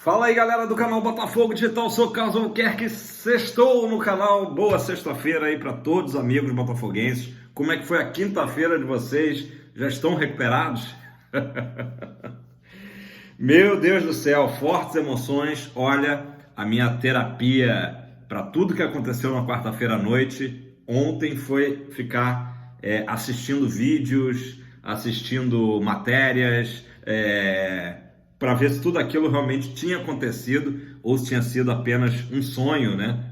Fala aí, galera do canal Botafogo Digital, sou Carlos Albuquerque, sextou no canal. Boa sexta-feira aí para todos os amigos botafoguenses. Como é que foi a quinta-feira de vocês? Já estão recuperados? Meu Deus do céu, fortes emoções. Olha, a minha terapia para tudo que aconteceu na quarta-feira à noite, ontem foi ficar assistindo vídeos, assistindo matérias, para ver se tudo aquilo realmente tinha acontecido ou se tinha sido apenas um sonho, né?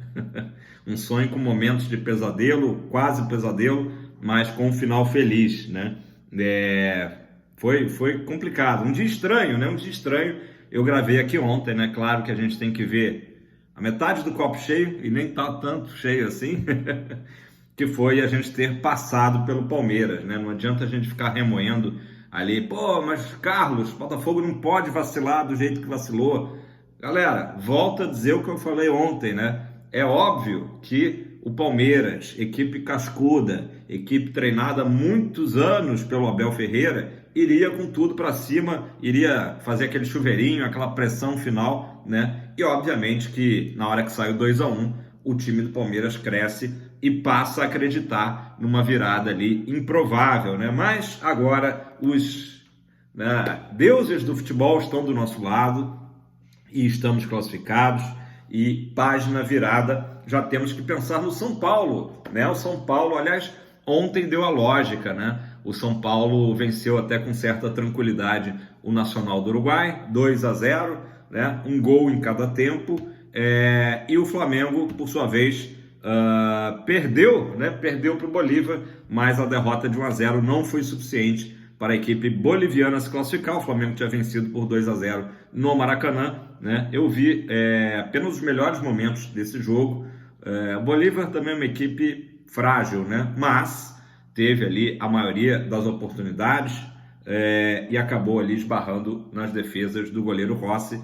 Um sonho com momentos de pesadelo, quase pesadelo, mas com um final feliz, né? Foi complicado, um dia estranho, né? Um dia estranho. Eu gravei aqui ontem, né? Claro que a gente tem que ver a metade do copo cheio, e nem tá tanto cheio assim, que foi a gente ter passado pelo Palmeiras, né? Não adianta a gente ficar remoendo ali, pô, mas Carlos, Botafogo não pode vacilar do jeito que vacilou. Galera, volto a dizer o que eu falei ontem, né? É óbvio que o Palmeiras, equipe cascuda, equipe treinada há muitos anos pelo Abel Ferreira, iria com tudo para cima, iria fazer aquele chuveirinho, aquela pressão final, né? E obviamente que na hora que saiu 2-1, o time do Palmeiras cresce e passa a acreditar numa virada ali improvável, né? Mas agora os deuses do futebol estão do nosso lado e estamos classificados, e página virada, já temos que pensar no São Paulo, né? O São Paulo, aliás, ontem deu a lógica, né? O São Paulo venceu até com certa tranquilidade o Nacional do Uruguai, 2-0, né? Um gol em cada tempo, e o Flamengo, por sua vez, perdeu, né? Perdeu para o Bolívar, mas a derrota de 1-0 não foi suficiente para a equipe boliviana se classificar. O Flamengo tinha vencido por 2-0 no Maracanã, né? Eu vi apenas os melhores momentos desse jogo. O Bolívar também é uma equipe frágil, né? Mas teve ali a maioria das oportunidades e acabou ali esbarrando nas defesas do goleiro Rossi.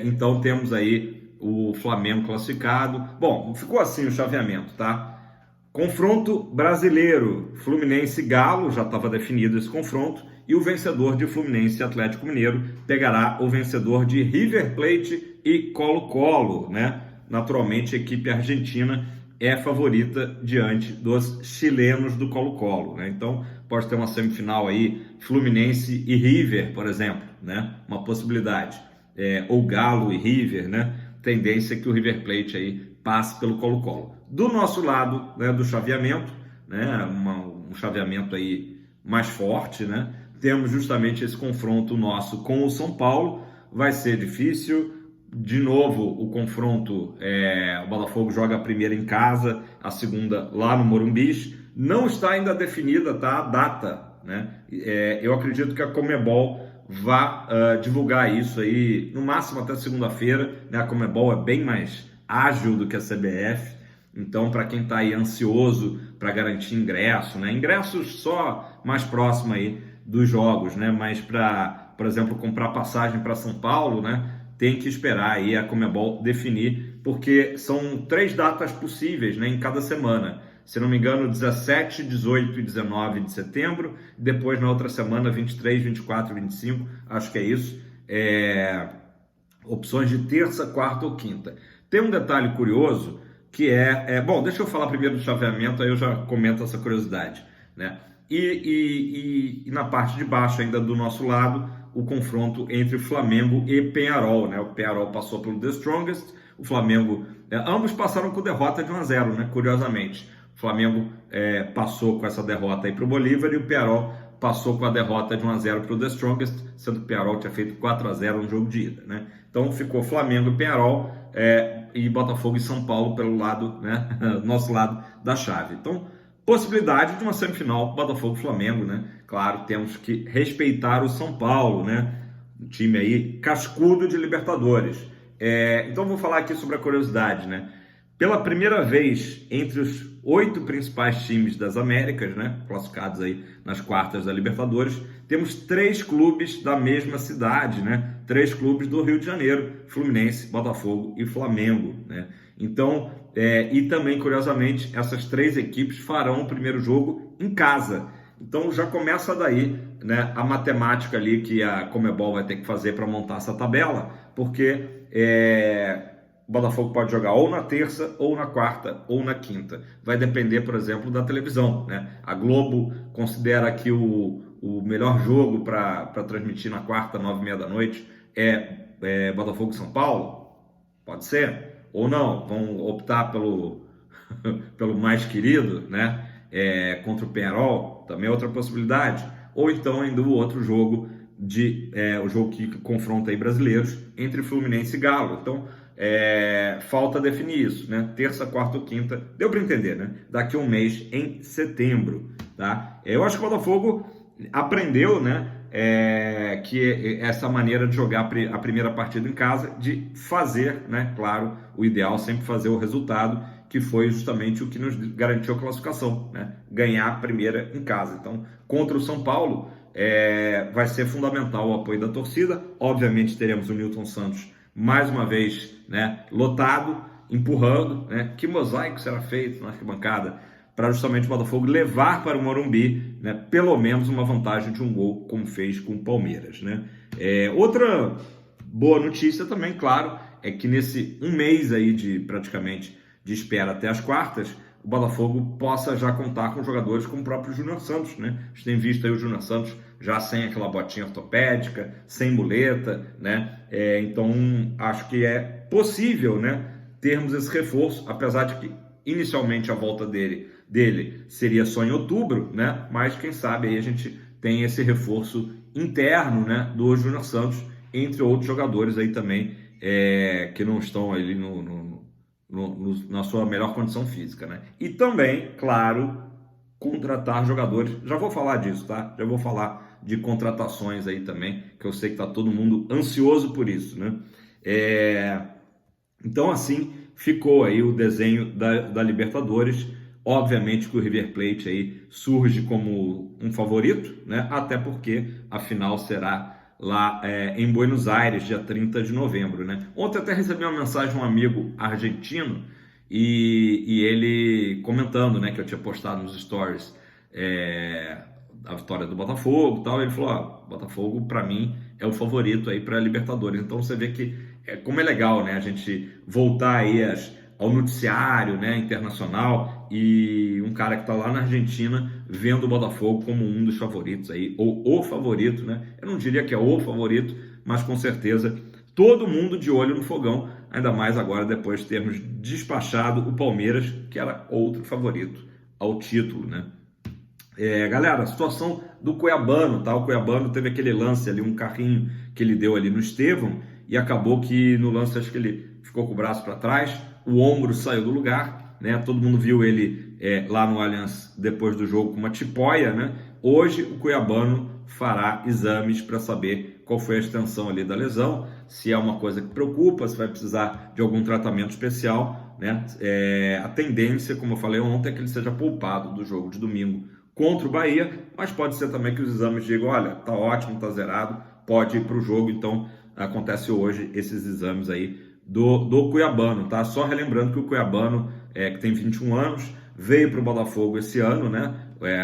Então temos aí o Flamengo classificado. Bom, ficou assim o chaveamento, tá? Confronto brasileiro, Fluminense e Galo, já estava definido esse confronto, e o vencedor de Fluminense e Atlético Mineiro pegará o vencedor de River Plate e Colo-Colo, né? Naturalmente, a equipe argentina é favorita diante dos chilenos do Colo-Colo, né? Então, pode ter uma semifinal aí, Fluminense e River, por exemplo, né? Uma possibilidade. Ou Galo e River, né? Tendência que o River Plate aí passe pelo Colo-Colo. Do nosso lado, né, do chaveamento, né, um chaveamento aí mais forte, né, temos justamente esse confronto nosso com o São Paulo. Vai ser difícil. De novo, o confronto, o Botafogo joga a primeira em casa, a segunda lá no Morumbi. Não está ainda definida, tá, a data, né? Eu acredito que a Conmebol vá divulgar isso aí no máximo até segunda-feira, né? A Conmebol é bem mais ágil do que a CBF, então para quem está aí ansioso para garantir ingresso, né? Ingressos só mais próximo aí dos jogos, né? Mas para, por exemplo, comprar passagem para São Paulo, né? Tem que esperar aí a Conmebol definir, porque são 3 datas possíveis, né, em cada semana. Se não me engano, 17, 18 e 19 de setembro, depois na outra semana, 23, 24 e 25, acho que é isso. Opções de terça, quarta ou quinta. Tem um detalhe curioso que bom, deixa eu falar primeiro do chaveamento, aí eu já comento essa curiosidade, né? E na parte de baixo ainda do nosso lado, o confronto entre Flamengo e Peñarol, né? O Peñarol passou pelo The Strongest, o Flamengo, ambos passaram com derrota de 1-0, né? Curiosamente, o Flamengo passou com essa derrota aí para o Bolívar, e o Peñarol passou com a derrota de 1-0 para o The Strongest, sendo que o Peñarol tinha feito 4-0 no jogo de ida, né? Então ficou Flamengo e Peñarol, e Botafogo e São Paulo pelo lado, né? Nosso lado da chave. Então, possibilidade de uma semifinal Botafogo-Flamengo, né? Claro, temos que respeitar o São Paulo, né? Um time aí cascudo de Libertadores. Então vou falar aqui sobre a curiosidade, né? Pela primeira vez entre os 8 principais times das Américas, né? Classificados aí nas quartas da Libertadores, temos 3 clubes da mesma cidade, né? 3 clubes do Rio de Janeiro: Fluminense, Botafogo e Flamengo, né? Então, e também, curiosamente, essas 3 equipes farão o primeiro jogo em casa. Então já começa daí, né, a matemática ali que a Conmebol vai ter que fazer para montar essa tabela, porque o Botafogo pode jogar ou na terça, ou na quarta, ou na quinta. Vai depender, por exemplo, da televisão, né? A Globo considera que o melhor jogo para transmitir na quarta, 9h30 da noite, é Botafogo e São Paulo? Pode ser. Ou não, vão optar pelo mais querido, né? Contra o Penharol, também é outra possibilidade. Ou então ainda o outro jogo, o jogo que confronta aí brasileiros, entre Fluminense e Galo. Então, falta definir isso, né? Terça, quarta ou quinta, deu para entender, né? Daqui a um mês, em setembro, tá? Eu acho que o Botafogo aprendeu, né? Que essa maneira de jogar a primeira partida em casa, de fazer, né? Claro, o ideal sempre fazer o resultado, que foi justamente o que nos garantiu a classificação, né? Ganhar a primeira em casa. Então, contra o São Paulo, vai ser fundamental o apoio da torcida. Obviamente teremos o Nilton Santos mais uma vez, né, lotado, empurrando, né? Que mosaico será feito na arquibancada para justamente o Botafogo levar para o Morumbi, né, pelo menos uma vantagem de um gol, como fez com o Palmeiras, né? Outra boa notícia também, claro, é que nesse um mês aí praticamente de espera até as quartas, o Botafogo possa já contar com jogadores como o próprio Júnior Santos, né? A gente tem visto aí o Júnior Santos já sem aquela botinha ortopédica, sem muleta, né? Então, acho que é possível, né, termos esse reforço, apesar de que inicialmente a volta dele seria só em outubro, né? Mas quem sabe aí a gente tem esse reforço interno, né, do Júnior Santos, entre outros jogadores aí também, que não estão ali na sua melhor condição física, né? E também, claro, contratar jogadores. Já vou falar disso, tá? Já vou falar de contratações aí também, que eu sei que tá todo mundo ansioso por isso, né? Então, assim, ficou aí o desenho da Libertadores. Obviamente que o River Plate aí surge como um favorito, né? Até porque a final será lá em Buenos Aires, dia 30 de novembro, né? Ontem até recebi uma mensagem de um amigo argentino e ele comentando, né, que eu tinha postado nos stories a vitória do Botafogo e tal. Ele falou, Botafogo para mim é o favorito aí para a Libertadores. Então você vê que como é legal, né, a gente voltar aí ao noticiário, né, internacional, e um cara que está lá na Argentina vendo o Botafogo como um dos favoritos aí, ou o favorito, né? Eu não diria que é o favorito, mas com certeza todo mundo de olho no fogão, ainda mais agora depois de termos despachado o Palmeiras, que era outro favorito ao título, né? Galera, a situação do Cuiabano, tá? O Cuiabano teve aquele lance ali, um carrinho que ele deu ali no Estevão, e acabou que no lance acho que ele ficou com o braço para trás, o ombro saiu do lugar, né? Todo mundo viu ele lá no Allianz depois do jogo com uma tipóia, né? Hoje o Cuiabano fará exames para saber qual foi a extensão ali da lesão, se é uma coisa que preocupa, se vai precisar de algum tratamento especial, né? A tendência, como eu falei ontem, é que ele seja poupado do jogo de domingo contra o Bahia, mas pode ser também que os exames digam, olha, tá ótimo, tá zerado, pode ir para o jogo. Então acontece hoje esses exames aí do Cuiabano, tá? Só relembrando que o Cuiabano, que tem 21 anos, veio para o Botafogo esse ano, né?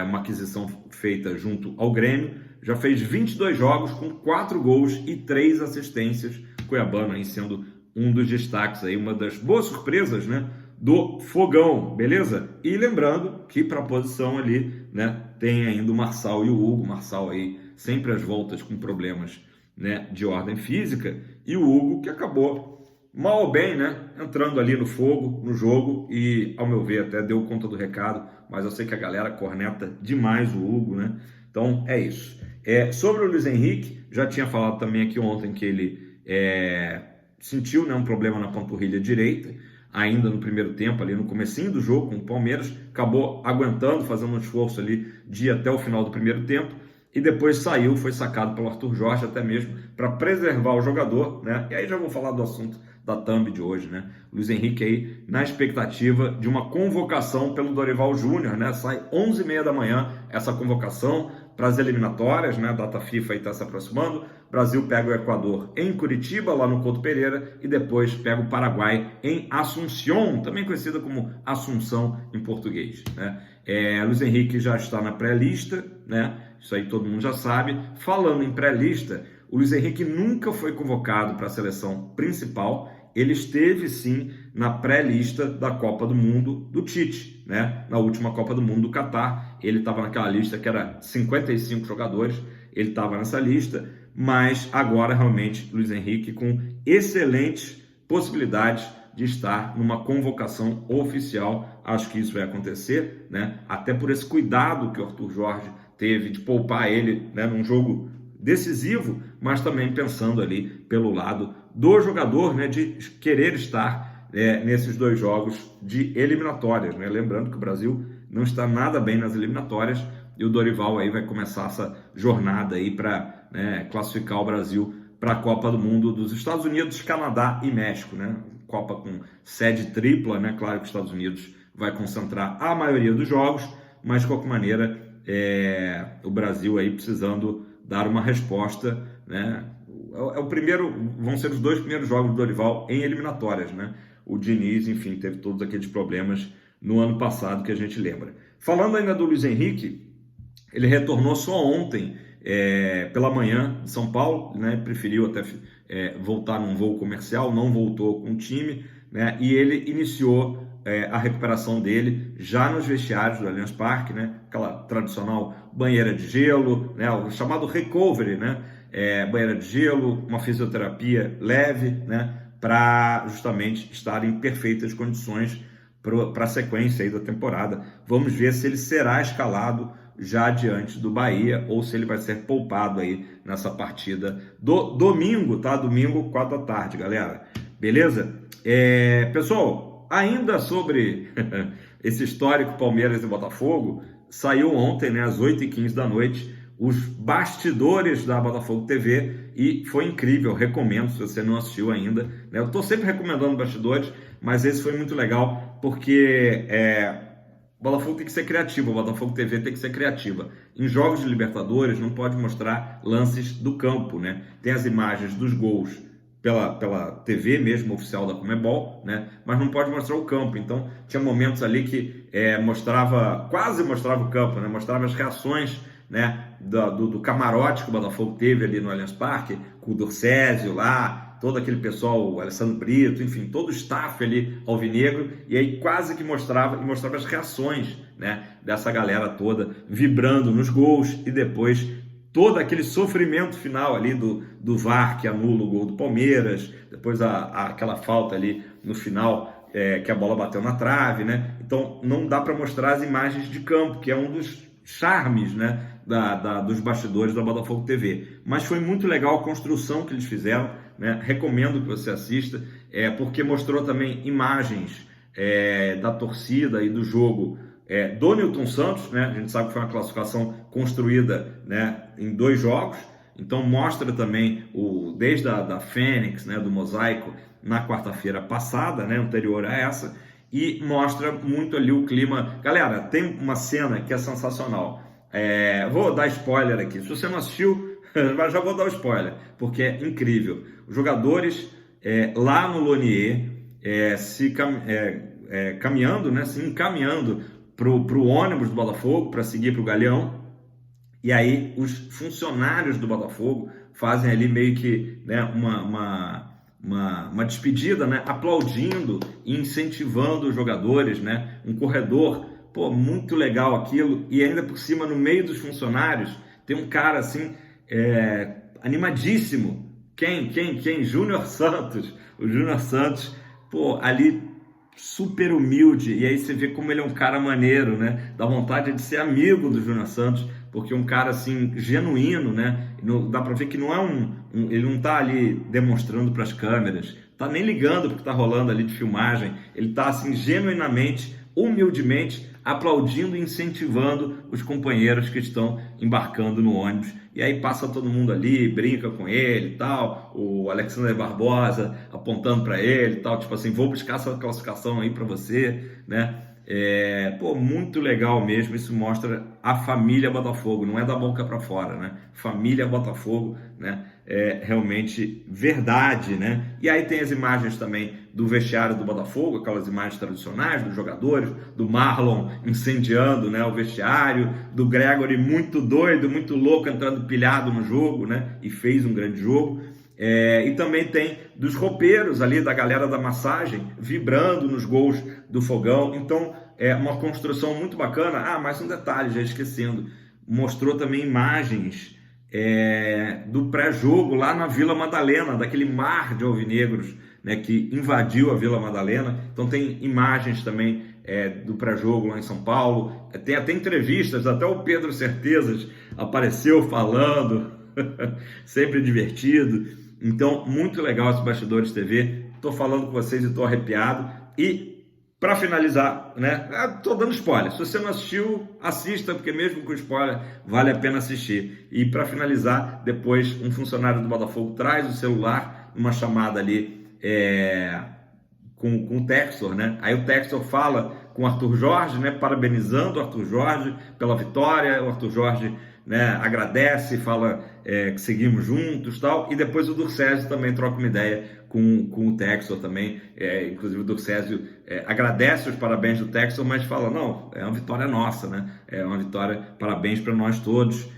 Uma aquisição feita junto ao Grêmio, já fez 22 jogos com 4 gols e 3 assistências. Cuiabano aí sendo um dos destaques aí, uma das boas surpresas, né, do Fogão, beleza? E lembrando que para a posição ali, né, tem ainda o Marçal e o Hugo. Marçal aí sempre às voltas com problemas, né, de ordem física, e o Hugo que acabou mal ou bem, né, entrando ali no fogo, no jogo, e ao meu ver até deu conta do recado, mas eu sei que a galera corneta demais o Hugo, né? Então é isso. Sobre o Luiz Henrique, já tinha falado também aqui ontem que ele sentiu, né, um problema na panturrilha direita, ainda no primeiro tempo, ali no comecinho do jogo com o Palmeiras, acabou aguentando, fazendo um esforço ali de ir até o final do primeiro tempo, e depois saiu, foi sacado pelo Arthur Jorge até mesmo para preservar o jogador, né? E aí já vou falar do assunto da thumb de hoje, né? Luiz Henrique aí na expectativa de uma convocação pelo Dorival Júnior, né? Sai 11h30 da manhã essa convocação para as eliminatórias, né? A data FIFA aí está se aproximando. Brasil pega o Equador em Curitiba, lá no Couto Pereira, e depois pega o Paraguai em Asunción, também conhecida como Assunção em português, né? Luiz Henrique já está na pré-lista, né? Isso aí todo mundo já sabe. Falando em pré-lista, O Luiz Henrique nunca foi convocado para a seleção principal. Ele esteve sim na pré-lista da Copa do Mundo do Tite, né? Na última Copa do Mundo do Catar, ele estava naquela lista que era 55 jogadores, ele estava nessa lista, mas agora realmente Luiz Henrique com excelentes possibilidades de estar numa convocação oficial. Acho que isso vai acontecer, né? Até por esse cuidado que o Arthur Jorge teve de poupar ele, né, num jogo decisivo, mas também pensando ali pelo lado do jogador, né, de querer estar nesses dois jogos de eliminatórias, né? Lembrando que o Brasil não está nada bem nas eliminatórias e o Dorival aí vai começar essa jornada aí para, né, classificar o Brasil para a Copa do Mundo dos Estados Unidos, Canadá e México, né? Copa com sede tripla, né? Claro que os Estados Unidos vai concentrar a maioria dos jogos, mas de qualquer maneira o Brasil aí precisando dar uma resposta, né? Vão ser os dois primeiros jogos do Dorival em eliminatórias, né? O Diniz, enfim, teve todos aqueles problemas no ano passado que a gente lembra. Falando ainda do Luiz Henrique, ele retornou só ontem pela manhã de São Paulo, né? Preferiu até voltar num voo comercial, não voltou com o time, né? E ele iniciou a recuperação dele já nos vestiários do Allianz Parque, né? Aquela tradicional banheira de gelo, né? O chamado recovery, né? Banheira de gelo, uma fisioterapia leve, né? Para justamente estar em perfeitas condições para a sequência aí da temporada. Vamos ver se ele será escalado já diante do Bahia ou se ele vai ser poupado aí nessa partida do domingo, tá? Domingo, 4 da tarde, galera. Beleza? Pessoal, ainda sobre esse histórico Palmeiras e Botafogo, saiu ontem, né, às 8h15 da noite, os bastidores da Botafogo TV e foi incrível, recomendo se você não assistiu ainda, né? Eu estou sempre recomendando bastidores, mas esse foi muito legal porque o Botafogo tem que ser criativo, o Botafogo TV tem que ser criativa. Em jogos de Libertadores não pode mostrar lances do campo, né? Tem as imagens dos gols pela TV mesmo, oficial da Conmebol, né? Mas não pode mostrar o campo. Então tinha momentos ali que quase mostrava o campo, né? Mostrava as reações, né, do camarote que o Botafogo teve ali no Allianz Parque, com o Dorcésio lá, todo aquele pessoal, o Alessandro Brito, enfim, todo o staff ali alvinegro, e aí quase que mostrava as reações, né, dessa galera toda vibrando nos gols e depois todo aquele sofrimento final ali do VAR que anula o gol do Palmeiras, depois aquela falta ali no final que a bola bateu na trave, né? Então não dá para mostrar as imagens de campo, que é um dos charmes, né, dos bastidores da Botafogo TV. Mas foi muito legal a construção que eles fizeram, né? Recomendo que você assista, porque mostrou também imagens da torcida e do jogo do Nilton Santos, né? A gente sabe que foi uma classificação construída, né, em 2 jogos, então mostra também desde da Fênix, né, do Mosaico, na quarta-feira passada, né, anterior a essa, e mostra muito ali o clima. Galera, tem uma cena que é sensacional. Vou dar spoiler aqui. Se você não assistiu, já vou dar o spoiler, porque é incrível. Os jogadores lá no Lonier caminhando, né, se encaminhando para o ônibus do Botafogo para seguir para o Galeão. E aí os funcionários do Botafogo fazem ali meio que, né, uma despedida, né, aplaudindo e incentivando os jogadores, né, um corredor, pô, muito legal aquilo, e ainda por cima, no meio dos funcionários, tem um cara assim, animadíssimo, quem? Júnior Santos, o Júnior Santos, pô, ali super humilde, e aí você vê como ele é um cara maneiro, né, dá vontade de ser amigo do Júnior Santos, porque um cara assim, genuíno, né? Dá pra ver que não ele não tá ali demonstrando para as câmeras, tá nem ligando porque tá rolando ali de filmagem, ele tá assim, genuinamente, humildemente, aplaudindo e incentivando os companheiros que estão embarcando no ônibus. E aí passa todo mundo ali, brinca com ele e tal, o Alexandre Barbosa apontando para ele e tal, tipo assim, vou buscar essa classificação aí para você, né? Muito legal mesmo. Isso mostra a família Botafogo, não é da boca para fora, né? Família Botafogo, né? realmente verdade, né? E aí tem as imagens também do vestiário do Botafogo, aquelas imagens tradicionais dos jogadores, do Marlon incendiando, né, o vestiário, do Gregory muito doido, muito louco, entrando pilhado no jogo, né? E fez um grande jogo. E também tem dos roupeiros ali, da galera da massagem, vibrando nos gols do Fogão. Então, é uma construção muito bacana. Mais um detalhe, já esquecendo, mostrou também imagens do pré-jogo lá na Vila Madalena, daquele mar de alvinegros, né, que invadiu a Vila Madalena. Então tem imagens também do pré-jogo lá em São Paulo, tem até entrevistas, até o Pedro Certezas apareceu falando, sempre divertido. Então, muito legal esse Bastidores TV. Estou falando com vocês e estou arrepiado. E para finalizar, né? Estou dando spoiler. Se você não assistiu, assista, porque mesmo com spoiler vale a pena assistir. E para finalizar, depois um funcionário do Botafogo traz o celular, uma chamada ali com o Textor, né? Aí o Textor fala com o Arthur Jorge, né? Parabenizando o Arthur Jorge pela vitória. O Arthur Jorge, né, agradece, fala que seguimos juntos, tal, e depois o Durcésio também troca uma ideia com o Textor também, inclusive o Durcésio agradece os parabéns do Textor, mas fala, não, é uma vitória nossa, né, é uma vitória, parabéns para nós todos,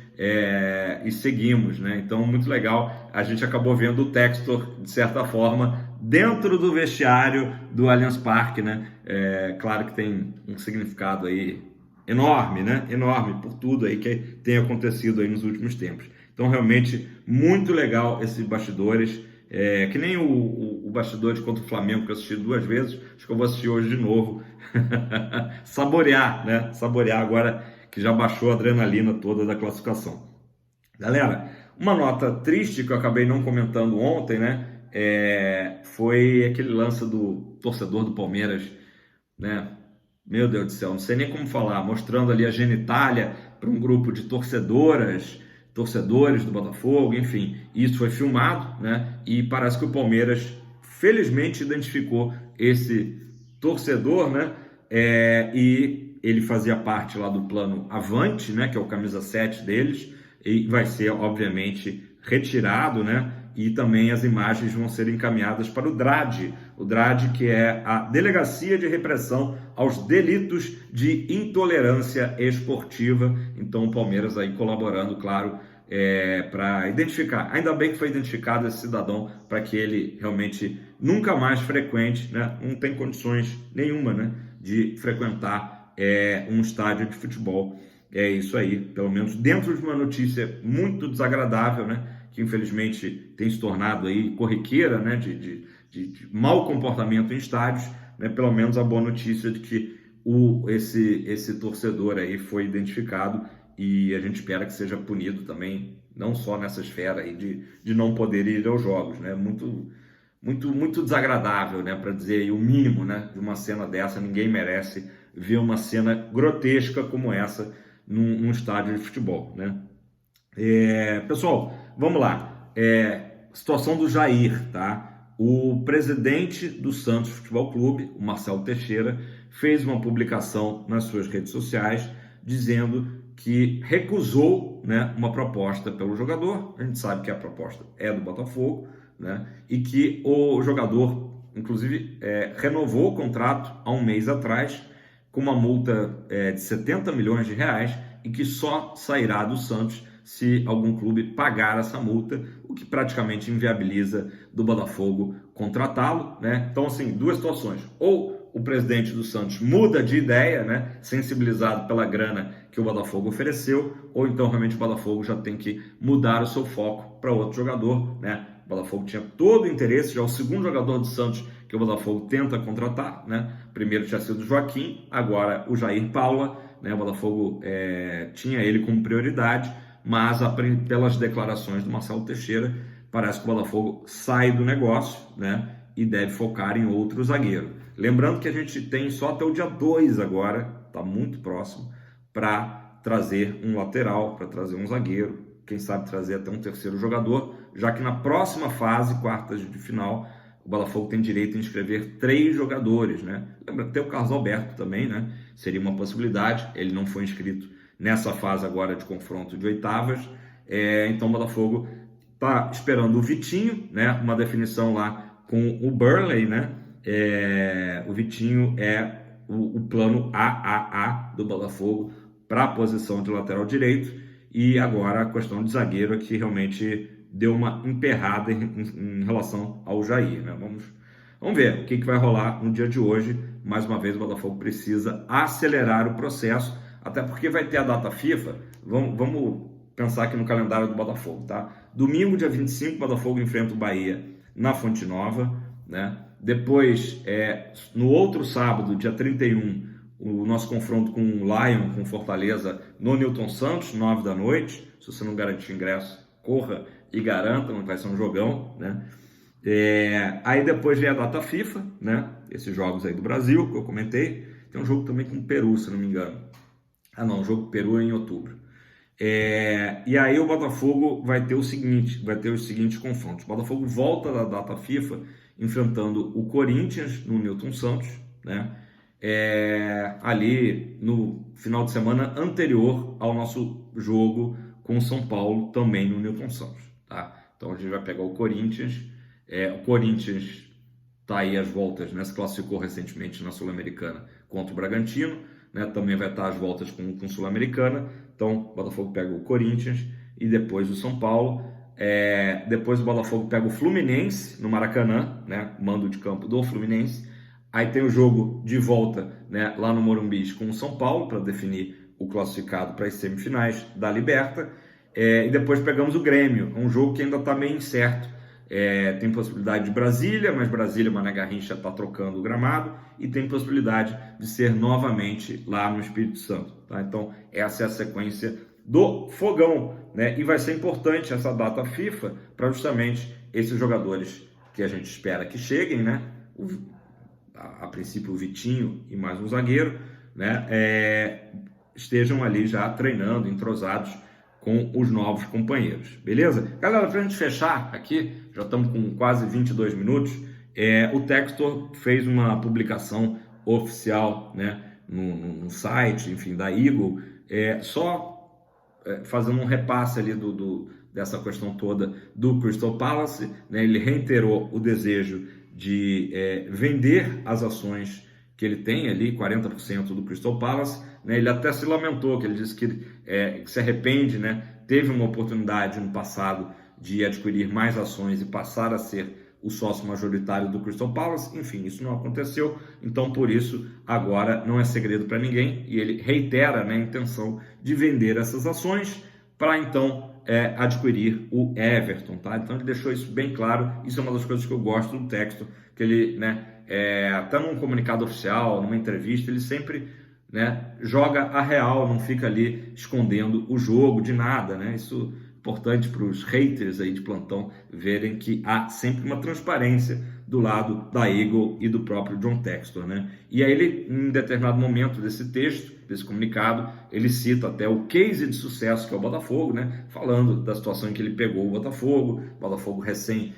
e seguimos, né, então muito legal, a gente acabou vendo o Textor, de certa forma, dentro do vestiário do Allianz Parque, né, claro que tem um significado aí enorme, né? Enorme por tudo aí que tem acontecido aí nos últimos tempos. Então, realmente, muito legal esses bastidores. Que nem o bastidores contra o Flamengo, que eu assisti 2 vezes. Acho que eu vou assistir hoje de novo. Saborear, né? Saborear agora que já baixou a adrenalina toda da classificação. Galera, uma nota triste que eu acabei não comentando ontem, né? Foi aquele lance do torcedor do Palmeiras, né? Meu Deus do céu, não sei nem como falar, mostrando ali a genitália para um grupo de torcedores do Botafogo, enfim, isso foi filmado, né? E parece que o Palmeiras felizmente identificou esse torcedor, né? E ele fazia parte lá do plano Avante, né? Que é o camisa 7 deles, e vai ser, obviamente, retirado, né? E também as imagens vão ser encaminhadas para o DRAD, que é a Delegacia de Repressão aos Delitos de Intolerância Esportiva. Então o Palmeiras aí colaborando, claro, para identificar. Ainda bem que foi identificado esse cidadão para que ele realmente nunca mais frequente, né? Não tem condições nenhuma, né, de frequentar um estádio de futebol. É isso aí, pelo menos dentro de uma notícia muito desagradável, né? Que infelizmente tem se tornado aí corriqueira, né, de mau comportamento em estádios, né, pelo menos a boa notícia de que esse torcedor aí foi identificado e a gente espera que seja punido também, não só nessa esfera aí de não poder ir aos jogos, né, muito desagradável, né, para dizer aí o mínimo, né, de uma cena dessa. Ninguém merece ver uma cena grotesca como essa num estádio de futebol, né. Pessoal, vamos lá. Situação do Jair, tá? O presidente do Santos Futebol Clube, o Marcelo Teixeira, fez uma publicação nas suas redes sociais dizendo que recusou, né, uma proposta pelo jogador. A gente sabe que a proposta é do Botafogo, né? E que o jogador, inclusive, renovou o contrato há um mês atrás com uma multa de 70 milhões de reais e que só sairá do Santos se algum clube pagar essa multa, o que praticamente inviabiliza do Botafogo contratá-lo, né? Então, assim, 2 situações. Ou o presidente do Santos muda de ideia, né, sensibilizado pela grana que o Botafogo ofereceu, ou então realmente o Botafogo já tem que mudar o seu foco para outro jogador, né? O Botafogo tinha todo o interesse, já é o segundo jogador do Santos que o Botafogo tenta contratar, né? Primeiro tinha sido o Joaquim, agora o Jair Paula, né? O Botafogo tinha ele como prioridade, mas pelas declarações do Marcelo Teixeira, parece que o Botafogo sai do negócio, né, e deve focar em outro zagueiro. Lembrando que a gente tem só até o dia 2 agora, está muito próximo, para trazer um lateral, para trazer um zagueiro, quem sabe trazer até um terceiro jogador, já que na próxima fase, quartas de final, o Botafogo tem direito a inscrever 3 jogadores, né? Lembra que tem o Carlos Alberto também, né? Seria uma possibilidade, ele não foi inscrito nessa fase agora de confronto de oitavas, então o Botafogo tá esperando o Vitinho, né? Uma definição lá com o Burnley, né? O Vitinho é o plano AAA do Botafogo para a posição de lateral direito, e agora a questão de zagueiro é que realmente deu uma emperrada em relação ao Jair, né? Vamos ver o que vai rolar no dia de hoje. Mais uma vez o Botafogo precisa acelerar o processo, até porque vai ter a data FIFA. Vamos pensar aqui no calendário do Botafogo, tá? Domingo, dia 25, o Botafogo enfrenta o Bahia na Fonte Nova, né? Depois, no outro sábado, dia 31, o nosso confronto com o Lion, com Fortaleza, no Newton Santos, 9 da noite. Se você não garantir ingresso, corra e garanta, não vai ser um jogão, né? Aí depois vem a data FIFA, né? Esses jogos aí do Brasil, que eu comentei. Tem um jogo também com o Peru, se não me engano. O jogo com o Peru é em outubro. E aí o Botafogo vai ter os seguintes confrontos. O Botafogo volta da data FIFA enfrentando o Corinthians no Newton Santos, né? Ali no final de semana anterior ao nosso jogo com o São Paulo, também no Newton Santos, tá? Então a gente vai pegar o Corinthians. O Corinthians está aí às voltas, né? Se classificou recentemente na Sul-Americana contra o Bragantino, né? Também vai estar às voltas com Sul-Americana. Então o Botafogo pega o Corinthians e depois o São Paulo. Depois o Botafogo pega o Fluminense no Maracanã, né? Mando de campo do Fluminense. Aí tem o jogo de volta, né? Lá no Morumbi com o São Paulo para definir o classificado para as semifinais da Liberta. E depois pegamos o Grêmio, um jogo que ainda está meio incerto. Tem possibilidade de Brasília, mas Brasília, Mané Garrincha está trocando o gramado, e tem possibilidade de ser novamente lá no Espírito Santo, tá? Então essa é a sequência do Fogão, né? E vai ser importante essa data FIFA para justamente esses jogadores que a gente espera que cheguem, né? A princípio o Vitinho e mais um zagueiro, né? Estejam ali já treinando, entrosados com os novos companheiros, beleza? Galera, para a gente fechar aqui, já estamos com quase 22 minutos, o Textor fez uma publicação oficial, né, no site, enfim, da Eagle, fazendo um repasse ali dessa questão toda do Crystal Palace, né? Ele reiterou o desejo de vender as ações que ele tem ali, 40% do Crystal Palace, né? Ele até se lamentou, que ele disse que se arrepende, né? Teve uma oportunidade no passado de adquirir mais ações e passar a ser o sócio majoritário do Crystal Palace. Enfim, isso não aconteceu, então por isso agora não é segredo para ninguém, e ele reitera, né, a intenção de vender essas ações para então adquirir o Everton, tá? Então ele deixou isso bem claro. Isso é uma das coisas que eu gosto do texto, que ele, né, até num comunicado oficial, numa entrevista, ele sempre, né, joga a real, não fica ali escondendo o jogo de nada, né? Isso é importante para os haters aí de plantão verem que há sempre uma transparência do lado da Eagle e do próprio John Textor, né? E aí ele, em determinado momento desse texto, desse comunicado, ele cita até o case de sucesso que é o Botafogo, né? Falando da situação em que ele pegou o Botafogo recém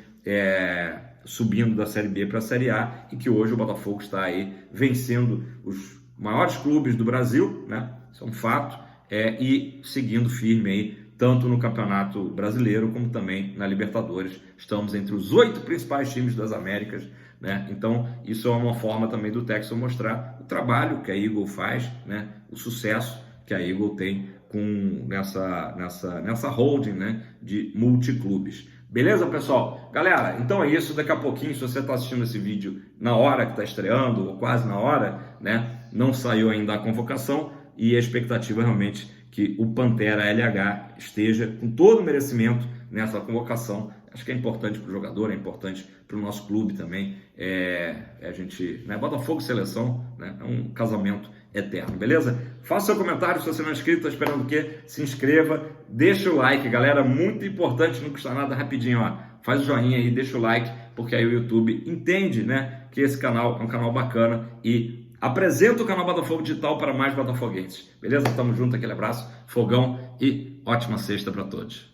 subindo da Série B para a Série A, e que hoje o Botafogo está aí vencendo os maiores clubes do Brasil, né? Isso é um fato, e seguindo firme aí, tanto no Campeonato Brasileiro como também na Libertadores. Estamos entre os 8 principais times das Américas, né? Então isso é uma forma também do Textor mostrar o trabalho que a Eagle faz, né? O sucesso que a Eagle tem nessa holding, né, de multiclubes. Beleza, pessoal? Galera, então é isso. Daqui a pouquinho, se você está assistindo esse vídeo na hora que está estreando, ou quase na hora, né, não saiu ainda a convocação, e a expectativa realmente que o Pantera LH esteja com todo o merecimento nessa convocação. Acho que é importante para o jogador, é importante para o nosso clube também. A gente, né, Botafogo Seleção, né, é um casamento eterno, beleza? Faça seu comentário, se você não é inscrito, está esperando o quê? Se inscreva, deixa o like, galera, muito importante, não custa nada, rapidinho, ó, faz o joinha aí, deixa o like, porque aí o YouTube entende, né, que esse canal é um canal bacana e apresenta o canal Botafogo Digital para mais botafoguenses, beleza? Tamo junto, aquele abraço, fogão e ótima sexta para todos.